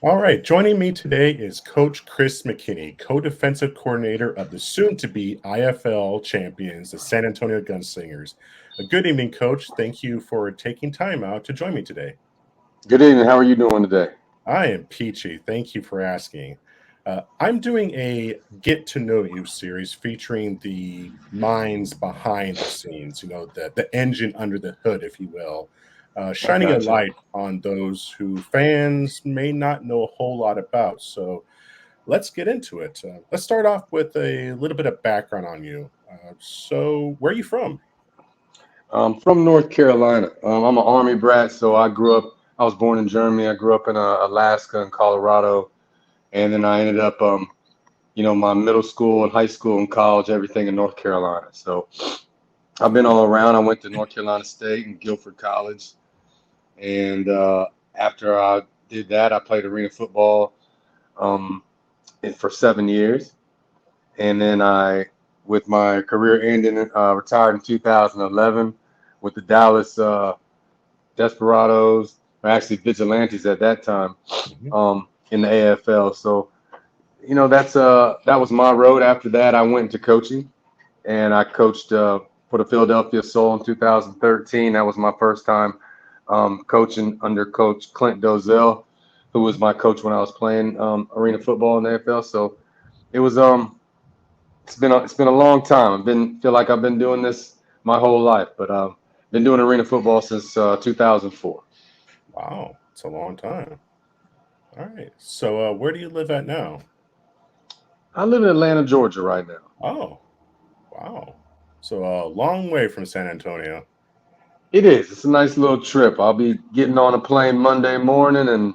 All right, joining me today is Coach Chris McKinney, co-defensive coordinator of the soon-to-be IFL Champions, the San Antonio Gunslingers. A good evening, Coach. Thank you for taking time out to join me today. Good evening. How are you doing today? I am peachy. Thank you for asking. I'm doing a get to know you series featuring the minds behind the scenes, the engine under the hood, if you will, I shining a got you. light on those who fans may not know a whole lot about. So let's get into it. Let's start off with a little bit of background on you. So, where are you from? From North Carolina. I'm an Army brat, so I was born in Germany. I grew up in Alaska and Colorado, and then I ended up, my middle school and high school and college, everything in North Carolina. So I've been all around. I went to North Carolina State and Guilford College, and after I did that, I played arena football um, for 7 years. And then with my career ending, retired in 2011 with the Dallas Desperados, or actually Vigilantes at that time, Mhm. in the AFL. So, that was my road. After that, I went into coaching, and I coached for the Philadelphia Soul in 2013. That was my first time coaching under Coach Clint Dozell, who was my coach when I was playing arena football in the AFL. So it was it's been a long time. Feel like I've been doing this my whole life, but been doing arena football since 2004. Wow, it's a long time. All right. So, where do you live at now? I live in Atlanta, Georgia right now. Oh, wow. So a long way from San Antonio. It is. It's a nice little trip. I'll be getting on a plane Monday morning, and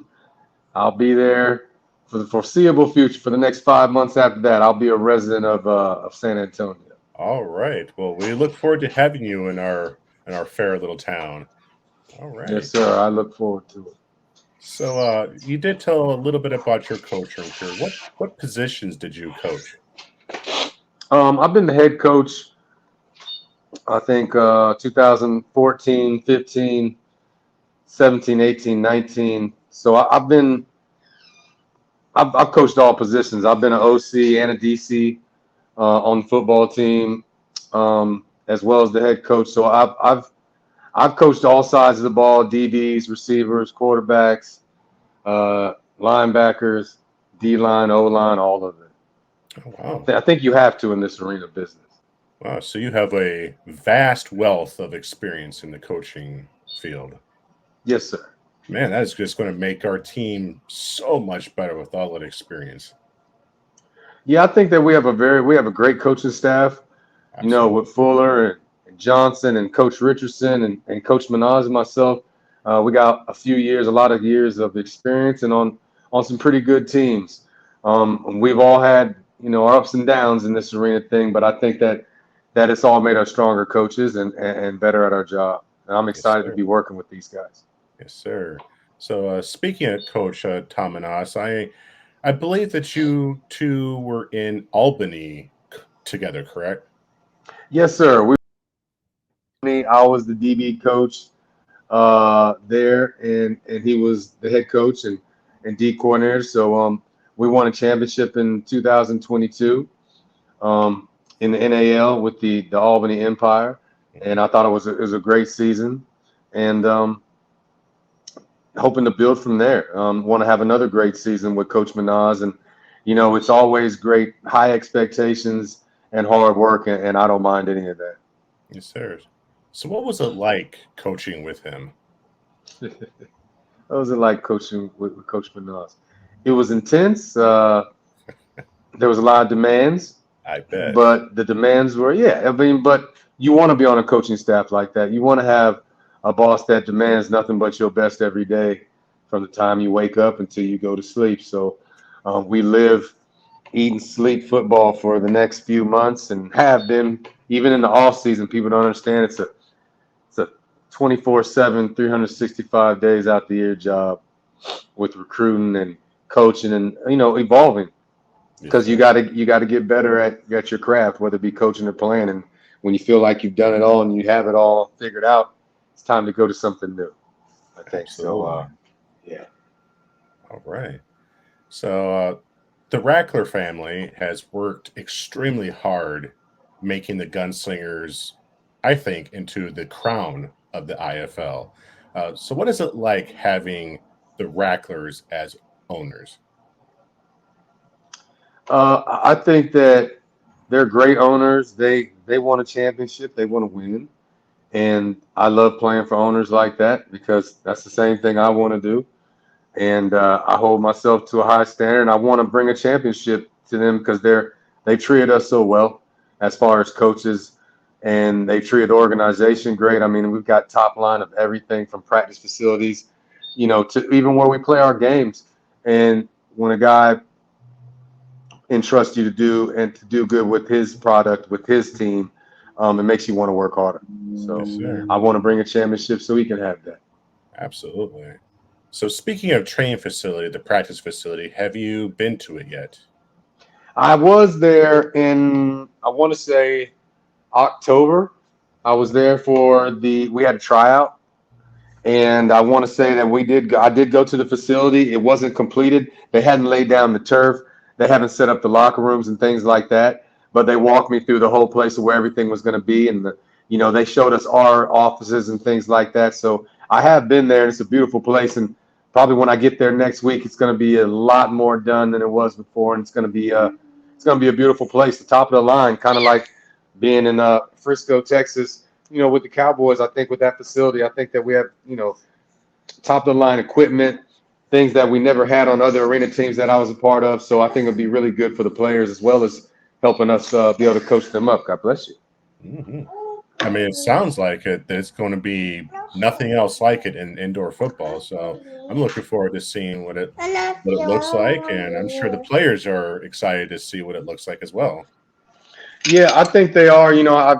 I'll be there for the foreseeable future. For the next 5 months after that, I'll be a resident of San Antonio. All right. Well, we look forward to having you in our fair little town. All right. Yes, sir. I look forward to it. So you did tell a little bit about your coaching career. What positions did you coach? I've been the head coach, I think, 2014, 15, 17, 18, 19. So I've coached all positions. I've been an OC and a DC on the football team, as well as the head coach. So I've coached all sides of the ball: DBs, receivers, quarterbacks, uh, linebackers, D line, O line, all of it. Oh, wow. I think you have to in this arena business. Wow. So you have a vast wealth of experience in the coaching field. Yes, sir. Man, that is just going to make our team so much better with all that experience. Yeah, I think that we have a great coaching staff. Absolutely. With Fuller and Johnson and Coach Richardson and Coach Minaj and myself, we got a lot of years of experience and on some pretty good teams. We've all had our ups and downs in this arena thing, but I think that it's all made us stronger coaches and better at our job. And I'm Yes, excited to sir. be working with these guys. Yes, sir. So, speaking of Coach Tamanas, I believe that you two were in Albany together, correct? Yes, sir. I was the DB coach there, and he was the head coach and D coordinator. So we won a championship in 2022 in the NAL with the Albany Empire, and Mhm. I thought it was a great season, and hoping to build from there. Want to have another great season with Coach Minaj, and it's always great, high expectations and hard work, and I don't mind any of that. Yes, sir. So, what was it like coaching with him? What was it like coaching with Coach Minaj? It was intense. There was a lot of demands, I bet. but the demands were, yeah. I mean, but you want to be on a coaching staff like that. You want to have a boss that demands nothing but your best every day, from the time you wake up until you go to sleep. So we live, eat, and sleep football for the next few months, and have been even in the off season. People don't understand it's a 24/7, 365 days out the year job with recruiting and coaching and evolving, Yes, because you sir. got to get better at your craft, whether it be coaching or playing. And when you feel like you've done it all and you have it all figured out, it's time to go to something new, I think. So Absolutely. yeah. All right. So the Rackler family has worked extremely hard making the Gunslingers, I think, into the crown of the IFL. So what is it like having the Racklers as owners? I think that they're great owners. They want a championship. They want to win, and I love playing for owners like that because that's the same thing I want to do. And I hold myself to a high standard. And I want to bring a championship to them because they treated us so well as far as coaches, and they treated the organization great. I mean, we've got top line of everything from practice facilities, to even where we play our games. And when a guy entrusts you to do good with his product, with his team, it makes you want to work harder. Yes, So sir. I want to bring a championship so he can have that. Absolutely. So speaking of training facility, the practice facility, have you been to it yet? I was there in, I want to say, October. I was there we had a tryout, and I want to say that I did go to the facility. It wasn't completed. They hadn't laid down the turf. They haven't set up the locker rooms and things like that. But they walked me through the whole place of where everything was going to be, and they showed us our offices and things like that. So I have been there, and it's a beautiful place. And probably when I get there next week, it's going to be a lot more done than it was before, and it's going to be a beautiful place, the top of the line, kind of like being in Frisco, Texas, with the Cowboys. I think with that facility, I think that we have, top of the line equipment, things that we never had on other arena teams that I was a part of. So I think it'd be really good for the players as well as helping us be able to coach them up. God bless you. Hmm. I mean, it sounds like it. There's going to be nothing else like it in indoor football. So I'm looking forward to seeing what it looks like, and I'm sure the players are excited to see what it looks like as well. Yeah, I think they are.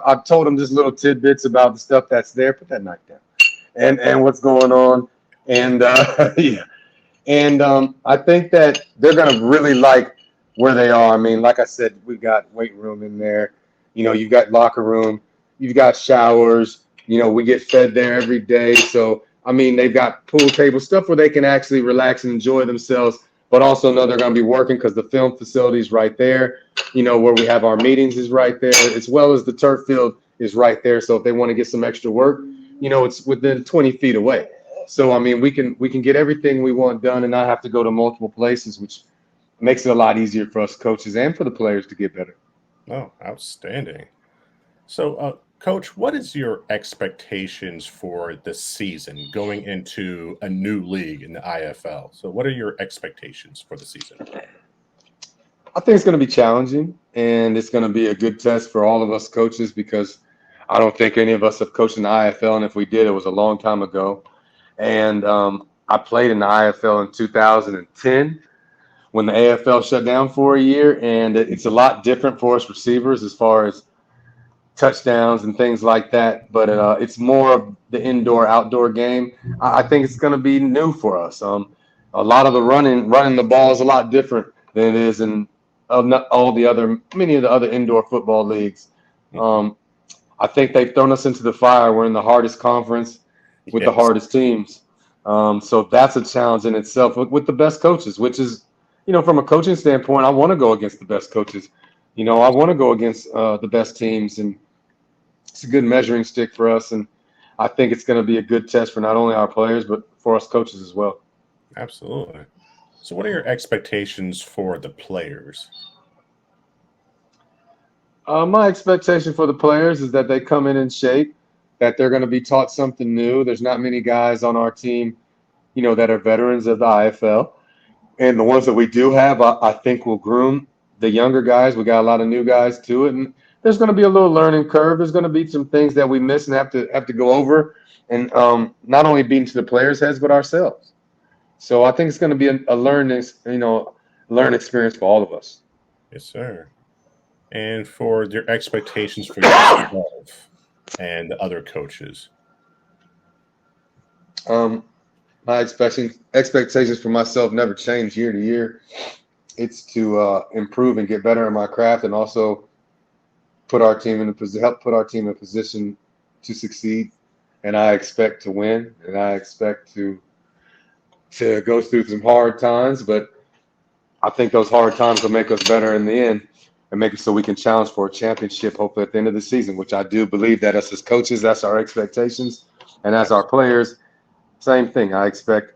I've told them just little tidbits about the stuff that's there. Put that knife down. And what's going on. And yeah. And I think that they're going to really like where they are. I mean, like I said, we've got weight room in there. You've got locker room. You've got showers. We get fed there every day. So, I mean, they've got pool table stuff where they can actually relax and enjoy themselves, but also know they're going to be working because the film facility is right there. Where we have our meetings is right there, as well as the turf field is right there. So if they want to get some extra work, it's within 20 feet away. So I mean, we can get everything we want done and not have to go to multiple places, which makes it a lot easier for us coaches and for the players to get better. Oh, outstanding. So, Coach, what is your expectations for the season going into a new league in the IFL? So, what are your expectations for the season? I think it's going to be challenging, and it's going to be a good test for all of us coaches because I don't think any of us have coached in the IFL, and if we did, it was a long time ago. And I played in the IFL in 2010 when the AFL shut down for a year, and it's a lot different for us receivers as far as touchdowns and things like that. But it's more of the indoor-outdoor game. I think it's going to be new for us. A lot of the running the ball is a lot different than it is in many of the other indoor football leagues. Um, I think they've thrown us into the fire. We're in the hardest conference with the Yes. hardest teams. So that's a challenge in itself with the best coaches, which is, from a coaching standpoint, I want to go against the best coaches. I want to go against the best teams, and it's a good measuring stick for us. And I think it's going to be a good test for not only our players, but for us coaches as well. Absolutely. So, what are your expectations for the players? My expectation for the players is that they come in shape, that they're going to be taught something new. There's not many guys on our team, that are veterans of the IFL. And the ones that we do have, I think will groom the younger guys. We got a lot of new guys to it. And there's going to be a little learning curve. There's going to be some things that we miss and have to go over and not only be into the players' heads, but ourselves. So I think it's going to be a learn experience for all of us. Yes, sir. And for your expectations for yourself and the other coaches. Um, my expectations for myself never change year to year. It's to improve and get better in my craft, and also help put our team in a position to succeed. And I expect to win, and I expect to go through some hard times, but I think those hard times will make us better in the end and make it so we can challenge for a championship, hopefully at the end of the season, which I do believe that us as coaches, that's our expectations. And as our players, same thing. I expect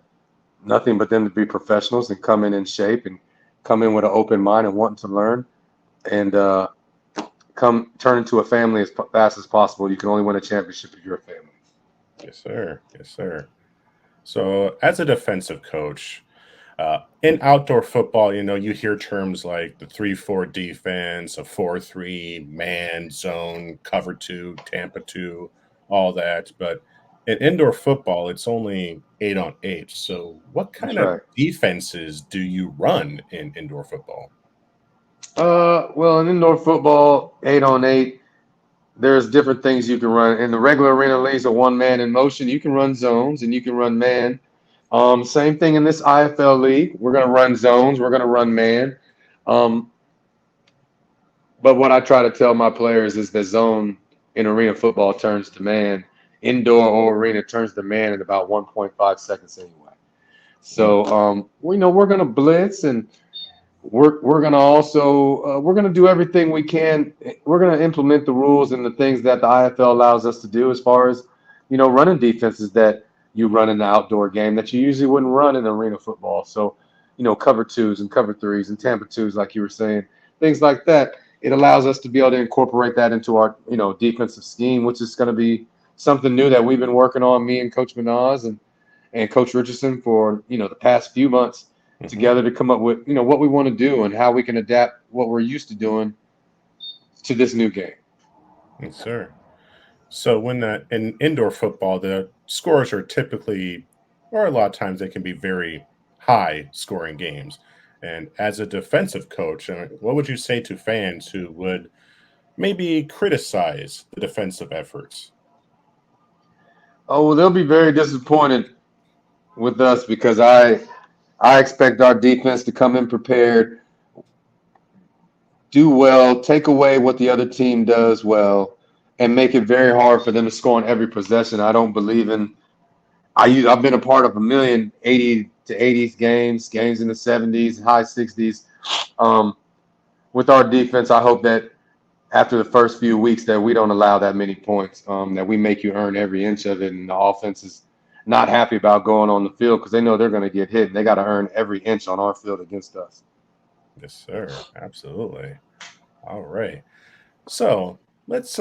nothing but them to be professionals and come in shape and come in with an open mind and wanting to learn and come turn into a family as fast as possible. You can only win a championship if you're a family. Yes, sir. Yes, sir. So, as a defensive coach, in outdoor football, you hear terms like the 3-4 defense, a 4-3 man zone, cover two, Tampa two, all that. But in indoor football, it's only 8-on-8. So, what kind That's of right. defenses do you run in indoor football? Well, in indoor football, 8-on-8, there's different things you can run. In the regular arena leagues of one man in motion, you can run zones and you can run man. Same thing in this IFL league. We're going to run zones. We're going to run man. Um, but what I try to tell my players is the zone in arena football turns to man. Indoor or arena turns to man in about 1.5 seconds anyway. So, we're going to blitz and we're going to also we're going to do everything we can. We're going to implement the rules and the things that the IFL allows us to do as far as, running defenses that you run in the outdoor game that you usually wouldn't run in arena football. So, cover twos and cover threes and Tampa twos, like you were saying, things like that. It allows us to be able to incorporate that into our, defensive scheme, which is going to be something new that we've been working on, me and Coach Minaz and Coach Richardson for, the past few months together to come up with, what we want to do and how we can adapt what we're used to doing to this new game. Yes, sir. So when in indoor football, the scores are typically, or a lot of times they can be very high scoring games. And as a defensive coach, what would you say to fans who would maybe criticize the defensive efforts? Oh, well, they'll be very disappointed with us because I expect our defense to come in prepared, do well, take away what the other team does well, and make it very hard for them to score on every possession. I don't believe in. I've been a part of 80 to 80s games in the 70s, high 60s. With our defense, I hope that after the first few weeks that we don't allow that many points, that we make you earn every inch of it, and the offense is not happy about going on the field because they know they're going to get hit. And they got to earn every inch on our field against us. Yes, sir. Absolutely. All right. So let's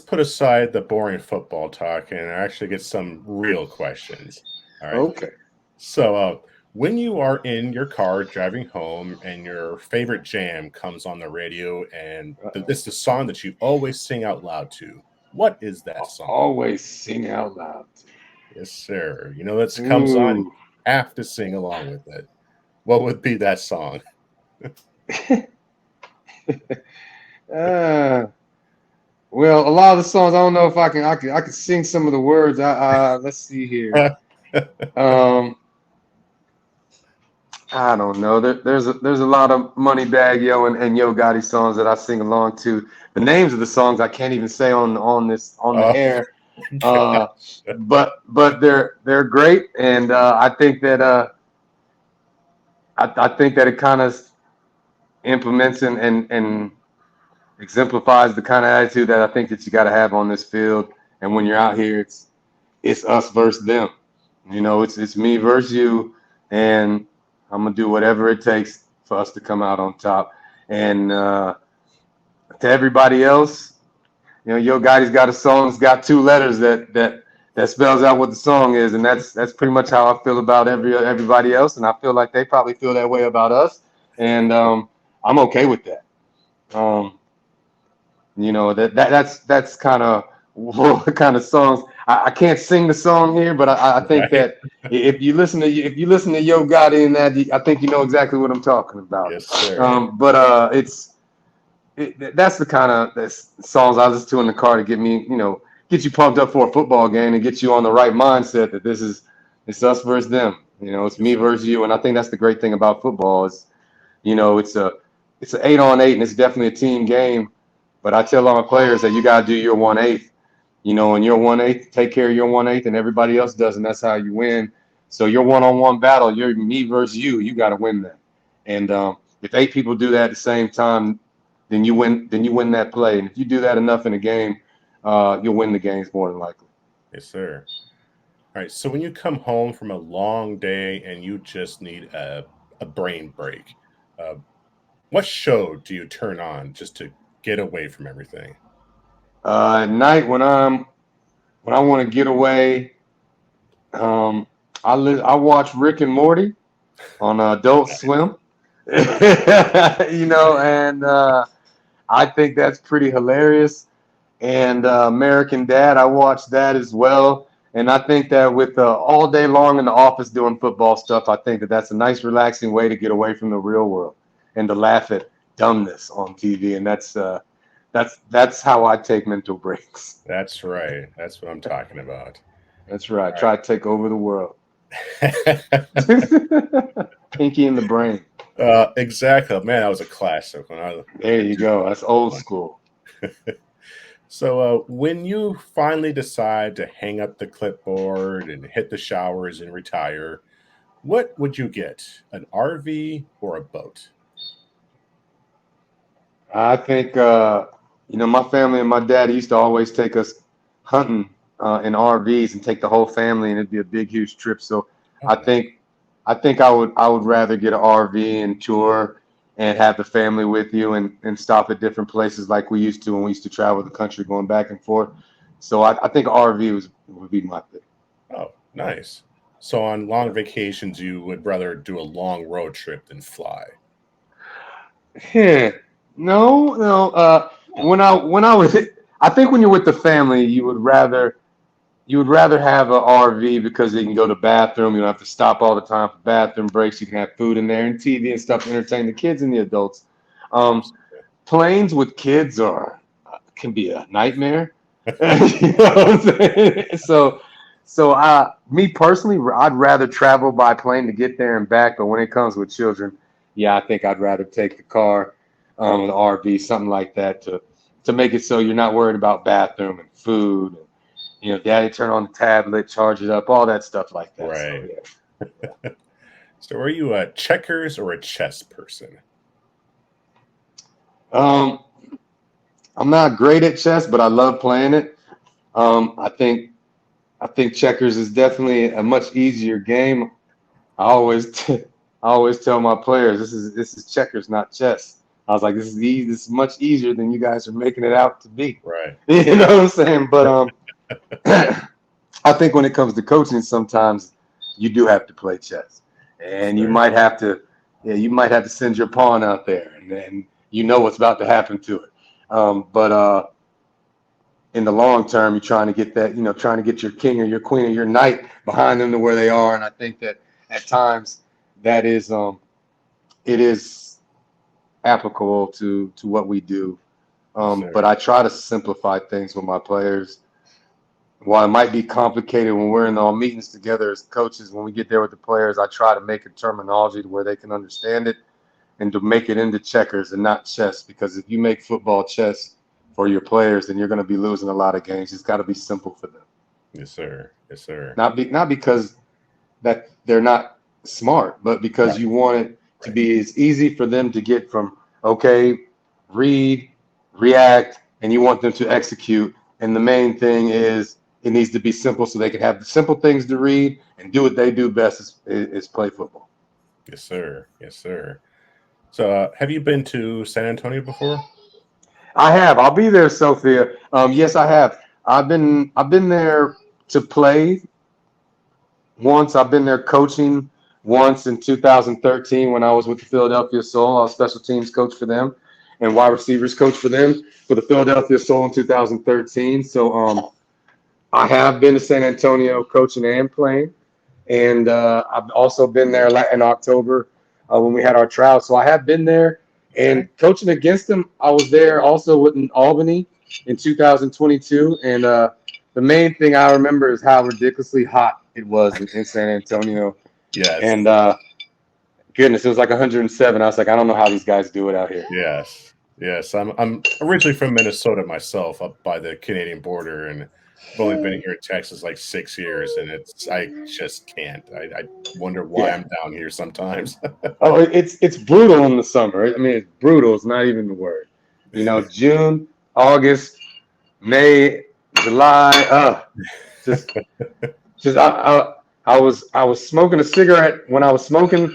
put aside the boring football talk and actually get some real questions. All right. Okay. So when you are in your car driving home and your favorite jam comes on the radio and it's the song that you always sing out loud to, what is that song? Always sing out loud. Yes, sir. That comes on, you have to sing along with it. What would be that song? Well, a lot of the songs, I don't know if I can sing some of the words. Let's see here. I don't know. There's a lot of Moneybag Yo and Yo Gotti songs that I sing along to. The names of the songs I can't even say on the air. But they're great, and I think that I think that it kind of implements and exemplifies the kind of attitude that I think that you got to have on this field. And when you're out here, it's us versus them. It's me versus you, and I'm gonna do whatever it takes for us to come out on top. And to everybody else, Yo Gotti's got a song that's got 2 letters that spells out what the song is, and that's pretty much how I feel about everybody else, and I feel like they probably feel that way about us, and I'm okay with that. That's kind of what kind of songs. I can't sing the song here, but I think that if you listen to Yo Gotti and that, I think you know exactly what I'm talking about. Yes, sir. But that's the kind of songs I listen to in the car to get me, get you pumped up for a football game and get you on the right mindset that it's us versus them. It's me versus you, and I think that's the great thing about football is, it's an 8-on-8 and it's definitely a team game. But I tell all my players that you gotta do your 1/8. And your 1/8, take care of your 1/8, and everybody else does, and that's how you win. So your one-on-one battle, you're me versus you. You got to win that. And if 8 people do that at the same time, then you win that play. And if you do that enough in a game, you'll win the games more than likely. Yes, sir. All right. So when you come home from a long day and you just need a brain break, uh, what show do you turn on just to get away from everything? At night when I want to get away, I watch Rick and Morty on Adult Swim. And I think that's pretty hilarious. And American Dad, I watch that as well. And I think that with all day long in the office doing football stuff, I think that that's a nice, relaxing way to get away from the real world and to laugh at dumbness on TV. And that's how I take mental breaks. That's right. That's what I'm talking about. That's right. All Try to take over the world. Pinky in the brain. Exactly. Man, that was a classic. There you go. That's old school. So when you finally decide to hang up the clipboard and hit the showers and retire, what would you get? An RV or a boat? I think, my family and my dad used to always take us hunting in RVs and take the whole family, and it'd be a big, huge trip. So I think I would rather get an RV and tour and have the family with you and stop at different places like we used to when we used to travel the country going back and forth. So I think RV would be my pick. Oh, nice. So on long vacations, you would rather do a long road trip than fly. No. When I was, I think when you're with the family, you would rather have an RV because you can go to the bathroom. You don't have to stop all the time for bathroom breaks. You can have food in there and TV and stuff to entertain the kids and the adults. Planes with kids can be a nightmare. You know what I'm saying? So me personally, I'd rather travel by plane to get there and back. But when it comes with children, yeah, I think I'd rather take the car, an RV, something like that to make it so you're not worried about bathroom and food. Daddy turn on the tablet, charge it up, all that stuff like that. Right. So, yeah. So are you a checkers or a chess person? I'm not great at chess, but I love playing it. I think checkers is definitely a much easier game. I always tell my players this is checkers, not chess. I was like, this is much easier than you guys are making it out to be. Right. You know what I'm saying? But I think when it comes to coaching, sometimes you do have to play chess, and you might have to send your pawn out there, and then what's about to happen to it. But in the long term, you're trying to get that, trying to get your king or your queen or your knight behind them to where they are, and I think that at times that is it is applicable to what we do. But I try to simplify things with my players. While it might be complicated when we're in all meetings together as coaches, when we get there with the players, I try to make a terminology to where they can understand it and to make it into checkers and not chess. Because if you make football chess for your players, then you're going to be losing a lot of games. It's got to be simple for them. Yes, sir. Yes, sir. Not because that they're not smart, but because you want it to be as easy for them to get from, okay, read, react, and you want them to execute. And the main thing is it needs to be simple so they can have the simple things to read and do what they do best is play football. Yes, sir. Yes, sir. So have you been to San Antonio before? I have. I'll be there, Sophia. Yes, I have. I've been there to play once. I've been there coaching once in 2013 when I was with the Philadelphia Soul. I was special teams coach for them and wide receivers coach for them for the Philadelphia Soul in 2013. So I have been to San Antonio coaching and playing, and I've also been there in October when we had our trial. So I have been there and coaching against them. I was there also in Albany in 2022, and the main thing I remember is how ridiculously hot it was in San Antonio. Yes. And goodness, it was like 107. I was like, I don't know how these guys do it out here. Yes. I'm originally from Minnesota myself, up by the Canadian border, and I've only been here in Texas like 6 years, and I just can't. I wonder why Yeah. I'm down here sometimes. Oh, it's brutal in the summer. I mean, it's brutal. It's not even the word. You know, June, August, May, July. Just just I was smoking a cigarette when I was smoking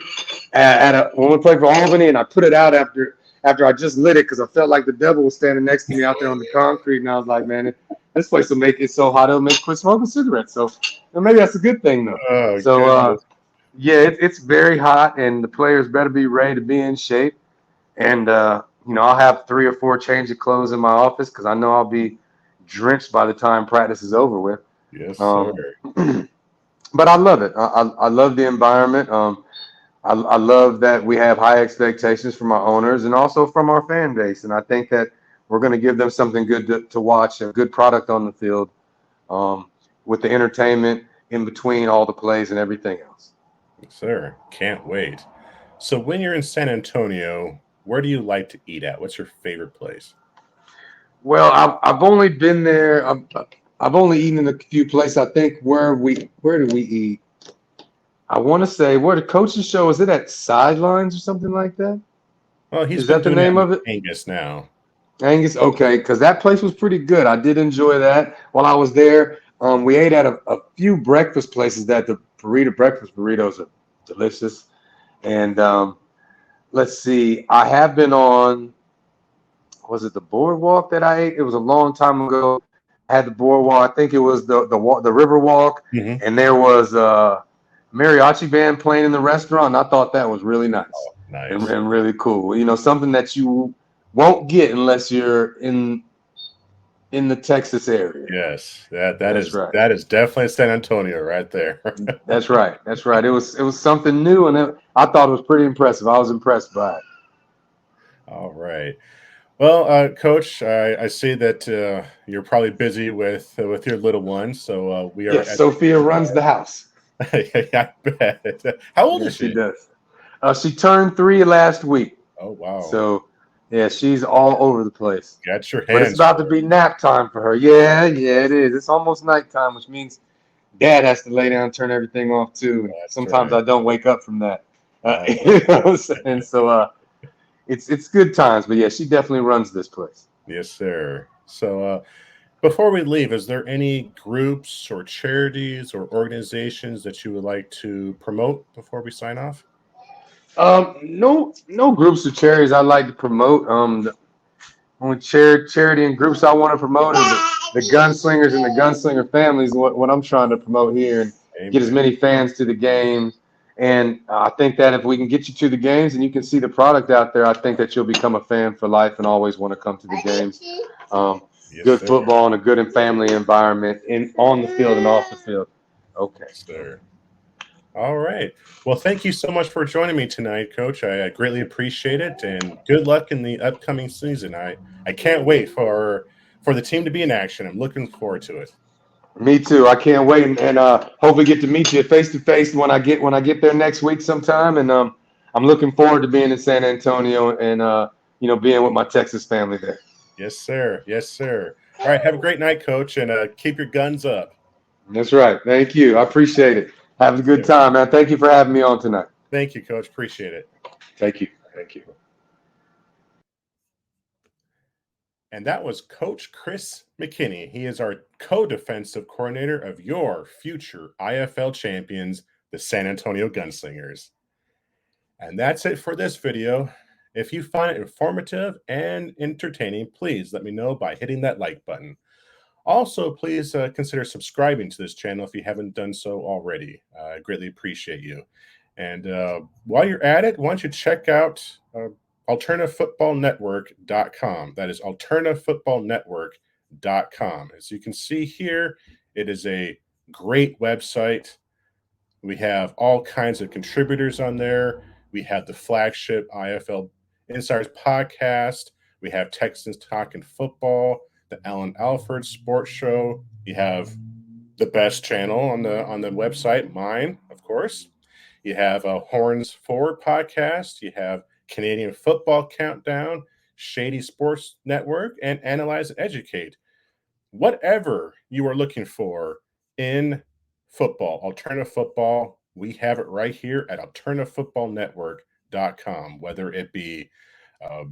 when we played for Albany, and I put it out after I just lit it because I felt like the devil was standing next to me out there on the concrete, and I was like, man, this place will make it so hot it'll make me quit smoking cigarettes. So maybe that's a good thing though. Oh, So goodness. yeah, it's very hot, and the players better be ready to be in shape. And I'll have 3 or 4 change of clothes in my office because I know I'll be drenched by the time practice is over with. Yes, sir. Um, but I love it. I love the environment. I love that we have high expectations from our owners and also from our fan base. And I think that we're going to give them something good to watch, a good product on the field, with the entertainment in between all the plays and everything else. Yes, sir. Can't wait. So when you're in San Antonio, where do you like to eat at? What's your favorite place? Well, I've only been there. I've only eaten in a few places. I think where do we eat? I want to say where the coaches show, is it at Sidelines or something like that? Well, he's Is been that the doing that name in of it? Angus now. Angus, okay, because that place was pretty good. I did enjoy that while I was there. We ate at a few breakfast places that the breakfast burritos are delicious. And let's see, I have been on, was it the boardwalk that I ate? It was a long time ago. I had the boardwalk. I think it was the river walk, Mm-hmm. and there was a mariachi band playing in the restaurant. And I thought that was really nice Nice. and really cool. You know, something that you won't get unless you're in the Texas area. Yes, That's right. that is definitely San Antonio right there. That's right. That's right. It was something new, and I thought it was pretty impressive. I was impressed by it. All right. Well, Coach, I see that you're probably busy with your little one, so we are Yes, at. Sophia runs the house. I bet. How old is Yes, she she? does. She turned 3 last week, Oh, wow. so yeah, she's all over the place. Got your But it's hands about to full. be nap time for her. Yeah, yeah, it is. It's almost nighttime, which means Dad has to lay down and turn everything off too. And That's sometimes right. I don't wake up from that. Oh, You know what I'm saying? So it's good times. But yeah, she definitely runs this place. yes, sir. So, before we leave, is there any groups or charities or organizations that you would like to promote before we sign off? No groups or charities I like to promote. The only charity and groups I want to promote are the Gunslingers and the Gunslinger families. What I'm trying to promote here and get as Amen. many fans to the games. And I think that if we can get you to the games and you can see the product out there, I think that you'll become a fan for life and always want to come to the games. Yes, Good sir. football and a good and family environment on the field and off the field. Okay. Yes, sir. All right. Well, thank you so much for joining me tonight, Coach. I greatly appreciate it, and good luck in the upcoming season. I can't wait for the team to be in action. I'm looking forward to it. Me too. I can't wait, and hopefully get to meet you face to face when I get there next week sometime. And I'm looking forward to being in San Antonio and being with my Texas family there. Yes, sir. Yes, sir. All right. Have a great night, Coach, and keep your guns up. That's right. Thank you. I appreciate it. Have a good Sir. time, man. Thank you for having me on tonight. Thank you, Coach. Appreciate it. Thank you. Thank you. And that was Coach Chris McKinney. He is our co-defensive coordinator of your future IFL champions, the San Antonio Gunslingers. And that's it for this video. If you find it informative and entertaining, please let me know by hitting that like button. Also, please consider subscribing to this channel if you haven't done so already. I greatly appreciate you. And while you're at it, why don't you check out alternativefootballnetwork.com. That is alternativefootballnetwork.com. As you can see here, it is a great website. We have all kinds of contributors on there. We have the flagship IFL Insiders podcast. We have Texans Talking Football, the Alan Alford Sports Show. You have the best channel on the website, mine, of course. You have a Horns Forward podcast. You have Canadian Football Countdown, Shady Sports Network, and Analyze and Educate. whatever you are looking for in football, alternative football, we have it right here at alternativefootballnetwork.com, whether it be uh,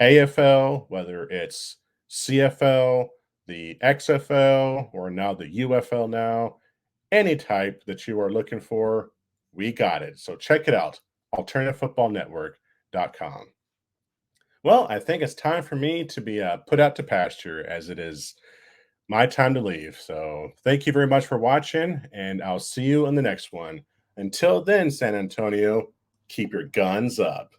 AFL, whether it's CFL, the XFL, or now the UFL now, any type that you are looking for, we got it. So check it out, alternativefootballnetwork.com. Well, I think it's time for me to be put out to pasture as it is my time to leave. So thank you very much for watching, and I'll see you in the next one. Until then, San Antonio, keep your guns up.